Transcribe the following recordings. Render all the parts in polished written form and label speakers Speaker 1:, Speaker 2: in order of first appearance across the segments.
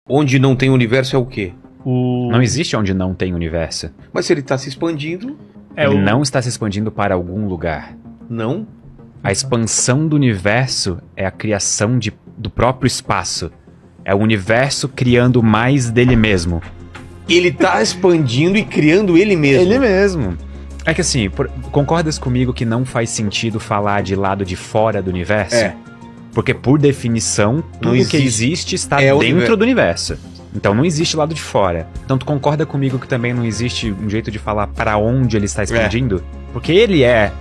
Speaker 1: Onde não tem universo é o quê?
Speaker 2: Não existe onde não tem universo.
Speaker 1: Mas se ele tá se expandindo...
Speaker 2: Ele não está se expandindo para algum lugar.
Speaker 1: Não?
Speaker 2: A expansão do universo é a criação do próprio espaço. É o universo criando mais dele mesmo.
Speaker 1: Ele tá expandindo e criando ele mesmo.
Speaker 2: Ele mesmo. É que assim, concordas comigo que não faz sentido falar de lado de fora do universo?
Speaker 1: É.
Speaker 2: Porque, por definição, tudo que existe está dentro do universo. Então não existe lado de fora. Então tu concorda comigo que também não existe um jeito de falar para onde ele está expandindo? Porque ele é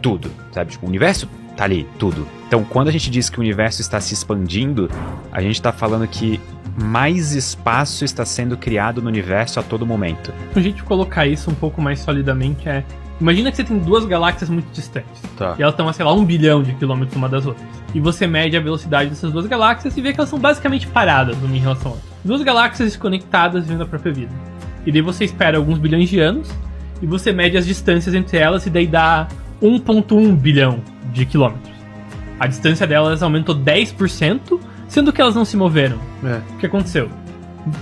Speaker 2: tudo, sabe? Tipo, o universo tá ali, tudo. Então quando a gente diz que o universo está se expandindo, a gente tá falando que mais espaço está sendo criado no universo a todo momento.
Speaker 3: Um jeito de colocar isso um pouco mais solidamente é... Imagina que você tem duas galáxias muito distantes.
Speaker 1: Tá.
Speaker 3: E elas estão a, sei lá, 1 bilhão de quilômetros uma das outras. E você mede a velocidade dessas duas galáxias e vê que elas são basicamente paradas uma em relação à outra. Duas galáxias desconectadas vivendo a própria vida. E daí você espera alguns bilhões de anos e você mede as distâncias entre elas e daí dá 1,1 bilhão de quilômetros. A distância delas aumentou 10%, sendo que elas não se moveram. O que aconteceu?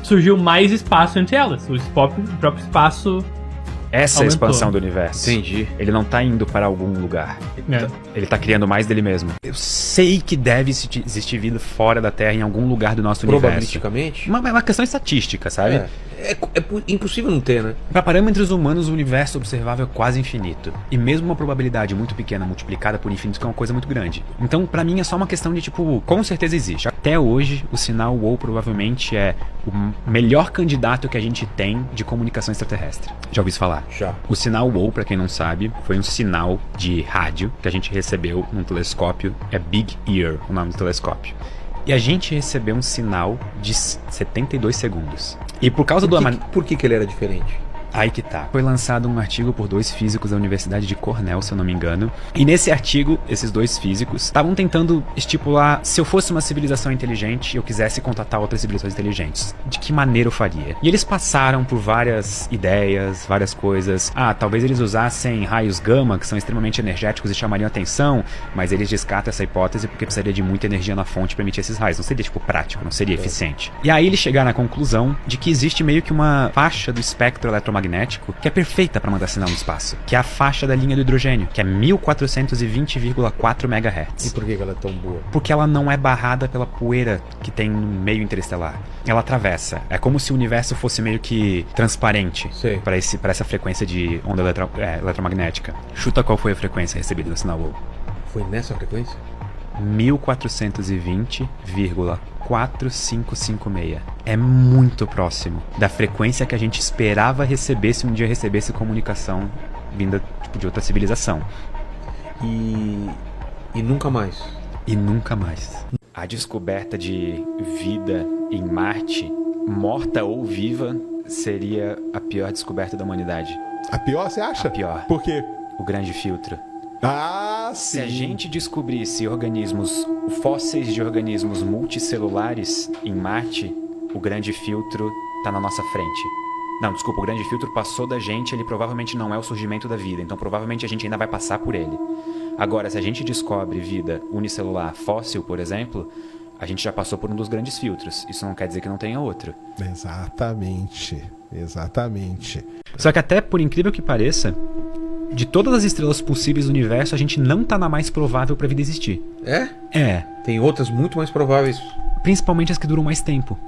Speaker 3: Surgiu mais espaço entre elas. O próprio espaço...
Speaker 2: Essa é a expansão do universo.
Speaker 1: Entendi.
Speaker 2: Ele não tá indo para algum lugar. Ele tá criando mais dele mesmo. Eu sei que deve existir vida fora da Terra em algum lugar do nosso universo.
Speaker 1: Probabilisticamente?
Speaker 2: Uma questão estatística, sabe?
Speaker 1: É impossível não ter, né?
Speaker 2: Para parâmetros humanos, o universo observável é quase infinito. E mesmo uma probabilidade muito pequena multiplicada por infinito, que é uma coisa muito grande. Então, pra mim, é só uma questão de, tipo, com certeza existe. Até hoje, o sinal WOW provavelmente é o melhor candidato que a gente tem de comunicação extraterrestre. Já ouviu isso falar?
Speaker 1: Já.
Speaker 2: O sinal WOW, pra quem não sabe, foi um sinal de rádio que a gente recebeu num telescópio. É Big Ear, o nome do telescópio. E a gente recebeu um sinal de 72 segundos. E por causa
Speaker 1: Por que ele era diferente?
Speaker 2: Aí que tá. Foi lançado um artigo por 2 físicos da Universidade de Cornell, se eu não me engano. E nesse artigo, esses 2 físicos estavam tentando estipular se eu fosse uma civilização inteligente e eu quisesse contatar outras civilizações inteligentes, de que maneira eu faria? E eles passaram por várias ideias, várias coisas. Talvez eles usassem raios gama, que são extremamente energéticos e chamariam atenção, mas eles descartam essa hipótese porque precisaria de muita energia na fonte para emitir esses raios. Não seria, tipo, prático, não seria eficiente. E aí eles chegaram à conclusão de que existe meio que uma faixa do espectro eletromagnético que é perfeita para mandar sinal no espaço, que é a faixa da linha do hidrogênio, que é 1420,4 MHz.
Speaker 1: E por que ela é tão boa?
Speaker 2: Porque ela não é barrada pela poeira que tem no meio interestelar. Ela atravessa. É como se o universo fosse meio que transparente para essa frequência de onda eletromagnética. Chuta qual foi a frequência recebida no sinal WOW.
Speaker 1: Foi nessa frequência?
Speaker 2: 1420,4556. É muito próximo da frequência que a gente esperava receber se um dia recebesse comunicação vinda, tipo, de outra civilização.
Speaker 1: E nunca mais.
Speaker 2: E nunca mais. A descoberta de vida em Marte, morta ou viva, seria a pior descoberta da humanidade.
Speaker 4: A pior, você acha?
Speaker 2: A pior.
Speaker 4: Por quê?
Speaker 2: O grande filtro.
Speaker 4: Sim.
Speaker 2: Se a gente descobrisse fósseis de organismos multicelulares em Marte, o grande filtro tá na nossa frente. Não, desculpa, o grande filtro passou da gente, ele provavelmente não é o surgimento da vida, então provavelmente a gente ainda vai passar por ele. Agora, se a gente descobre vida unicelular fóssil, por exemplo, a gente já passou por um dos grandes filtros. Isso não quer dizer que não tenha outro.
Speaker 4: Exatamente.
Speaker 2: Só que até, por incrível que pareça, de todas as estrelas possíveis do universo, a gente não tá na mais provável pra vida existir.
Speaker 1: É?
Speaker 2: É.
Speaker 1: Tem outras muito mais prováveis.
Speaker 2: Principalmente as que duram mais tempo.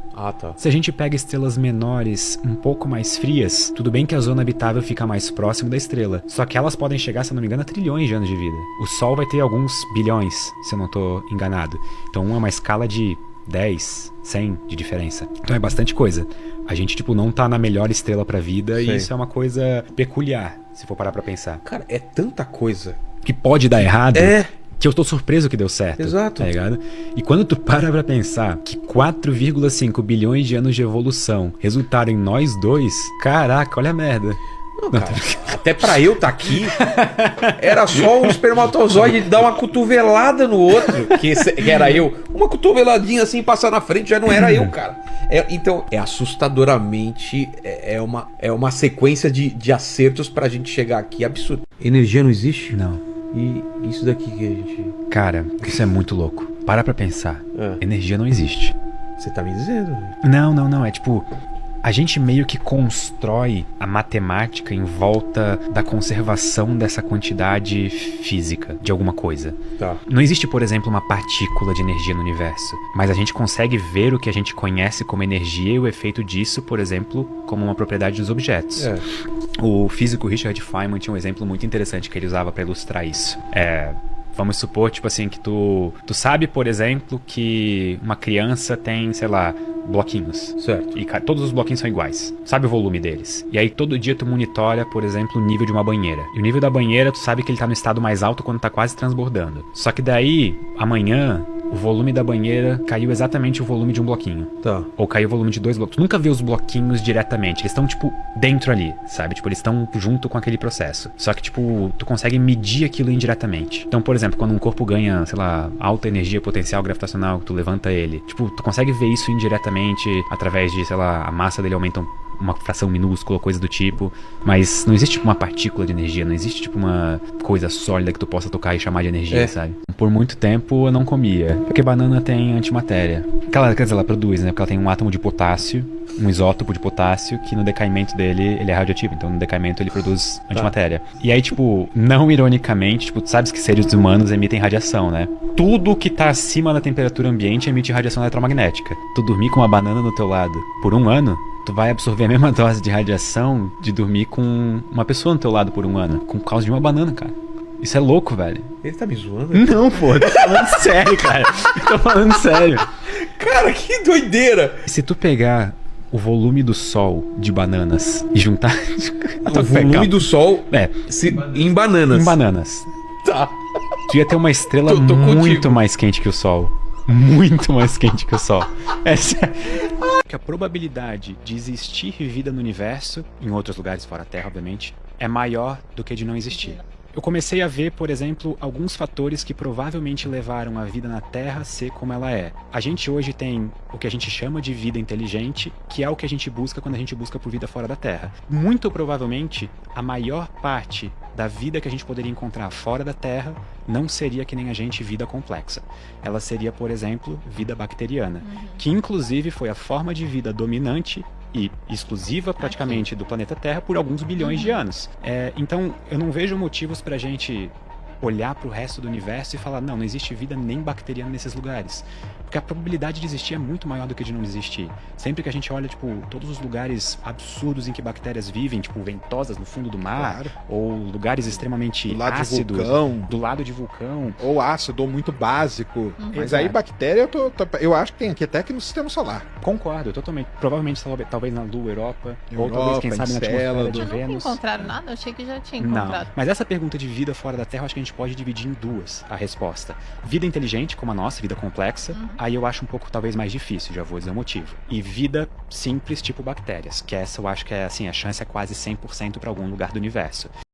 Speaker 1: Tá.
Speaker 2: Se a gente pega estrelas menores, um pouco mais frias, tudo bem que a zona habitável fica mais próximo da estrela. Só que elas podem chegar, se eu não me engano, a trilhões de anos de vida. O Sol vai ter alguns bilhões, se eu não tô enganado. Então é uma escala de 10, 100 de diferença. Então é bastante coisa. A gente, tipo, não tá na melhor estrela pra vida. E isso é uma coisa peculiar, se for parar pra pensar.
Speaker 1: Cara, é tanta coisa
Speaker 2: que pode dar errado. Que eu tô surpreso que deu certo.
Speaker 1: Exato.
Speaker 2: Tá ligado? E quando tu para pra pensar que 4,5 bilhões de anos de evolução resultaram em nós dois, caraca, olha a merda.
Speaker 1: Não, cara, até pra eu tá aqui, era só um espermatozoide dar uma cotovelada no outro, que era eu. Uma cotoveladinha assim, passar na frente, já não era eu, cara. Então, é assustadoramente, é uma sequência de acertos pra gente chegar aqui, absurdo. Energia não existe?
Speaker 2: Não.
Speaker 1: E isso daqui que a gente...
Speaker 2: Cara, isso é muito louco. Para pra pensar. Energia não existe.
Speaker 1: Você tá me dizendo?
Speaker 2: Não. É tipo, a gente meio que constrói a matemática em volta da conservação dessa quantidade física de alguma coisa.
Speaker 1: Tá.
Speaker 2: Não existe, por exemplo, uma partícula de energia no universo, mas a gente consegue ver o que a gente conhece como energia e o efeito disso, por exemplo, como uma propriedade dos objetos.
Speaker 1: É.
Speaker 2: O físico Richard Feynman tinha um exemplo muito interessante que ele usava para ilustrar isso. Vamos supor, tipo assim, que tu sabe, por exemplo, que uma criança tem, sei lá, bloquinhos.
Speaker 1: Certo.
Speaker 2: E todos os bloquinhos são iguais. Sabe o volume deles. E aí todo dia tu monitora, por exemplo, o nível de uma banheira. E o nível da banheira, tu sabe que ele tá no estado mais alto quando tá quase transbordando. Só que daí, amanhã, o volume da banheira caiu exatamente o volume de um bloquinho.
Speaker 1: Tá.
Speaker 2: Ou caiu o volume de 2 blocos. Tu nunca vê os bloquinhos diretamente. Eles estão, tipo, dentro ali, sabe? Tipo, eles estão junto com aquele processo. Só que, tipo, tu consegue medir aquilo indiretamente. Então, por exemplo, quando um corpo ganha, sei lá, alta energia potencial gravitacional, tu levanta ele. Tipo, tu consegue ver isso indiretamente através de, sei lá, a massa dele aumenta uma fração minúscula, coisa do tipo. Mas não existe, tipo, uma partícula de energia. Não existe, tipo, uma coisa sólida que tu possa tocar e chamar de energia, sabe? Por muito tempo eu não comia. Porque banana tem antimatéria. Quer dizer, ela produz, né? Porque ela tem um átomo de potássio, um isótopo de potássio, que no decaimento dele, ele é radioativo. Então, no decaimento, ele produz antimatéria. E aí, tipo, não ironicamente, tipo, tu sabes que seres humanos emitem radiação, né? Tudo que tá acima da temperatura ambiente emite radiação eletromagnética. Tu dormir com uma banana do teu lado por 1 ano, tu vai absorver a mesma dose de radiação de dormir com uma pessoa no teu lado por 1 ano. Com causa de uma banana, cara. Isso é louco, velho.
Speaker 1: Ele tá me zoando?
Speaker 2: Não, pô, eu tô falando sério, cara. Eu tô falando sério.
Speaker 1: Cara, que doideira!
Speaker 2: Se tu pegar o volume do sol de bananas e juntar...
Speaker 1: O volume do sol em bananas.
Speaker 2: Em bananas.
Speaker 1: Tá.
Speaker 2: Tu ia ter uma estrela
Speaker 1: Tô
Speaker 2: muito
Speaker 1: contigo.
Speaker 2: mais quente que o sol. Muito mais quente que o sol. Que a probabilidade de existir vida no universo, em outros lugares fora a Terra, obviamente, é maior do que de não existir. Eu comecei a ver, por exemplo, alguns fatores que provavelmente levaram a vida na Terra a ser como ela é. A gente hoje tem o que a gente chama de vida inteligente, que é o que a gente busca quando a gente busca por vida fora da Terra. Muito provavelmente, a maior parte da vida que a gente poderia encontrar fora da Terra não seria que nem a gente vida complexa. Ela seria, por exemplo, vida bacteriana, que inclusive foi a forma de vida dominante e exclusiva praticamente do planeta Terra por alguns bilhões de anos. Então, eu não vejo motivos pra gente olhar pro resto do universo e falar, não existe vida nem bacteriana nesses lugares. Porque a probabilidade de existir é muito maior do que de não existir. Sempre que a gente olha, tipo, todos os lugares absurdos em que bactérias vivem, tipo, ventosas no fundo do mar, ou lugares extremamente
Speaker 5: do lado
Speaker 2: ácidos,
Speaker 5: de vulcão,
Speaker 2: do lado de vulcão.
Speaker 5: ou ácido, ou muito básico. Mas
Speaker 2: Exato.
Speaker 5: aí bactéria, eu acho que tem aqui até que no sistema solar.
Speaker 2: Concordo, totalmente. Provavelmente, talvez na Lua, Europa, ou
Speaker 5: Europa,
Speaker 2: talvez, quem sabe, na atmosfera
Speaker 5: Encélado.
Speaker 2: de
Speaker 6: Nunca
Speaker 2: Vênus.
Speaker 6: encontraram nada? Eu achei que já tinha
Speaker 2: Não,
Speaker 6: encontrado.
Speaker 2: mas essa pergunta de vida fora da Terra, eu acho que a gente pode dividir em duas a resposta. Vida inteligente, como a nossa, vida complexa, aí eu acho um pouco talvez mais difícil, já vou dizer o motivo. E vida simples, tipo bactérias, que essa eu acho que é assim, a chance é quase 100% para algum lugar do universo.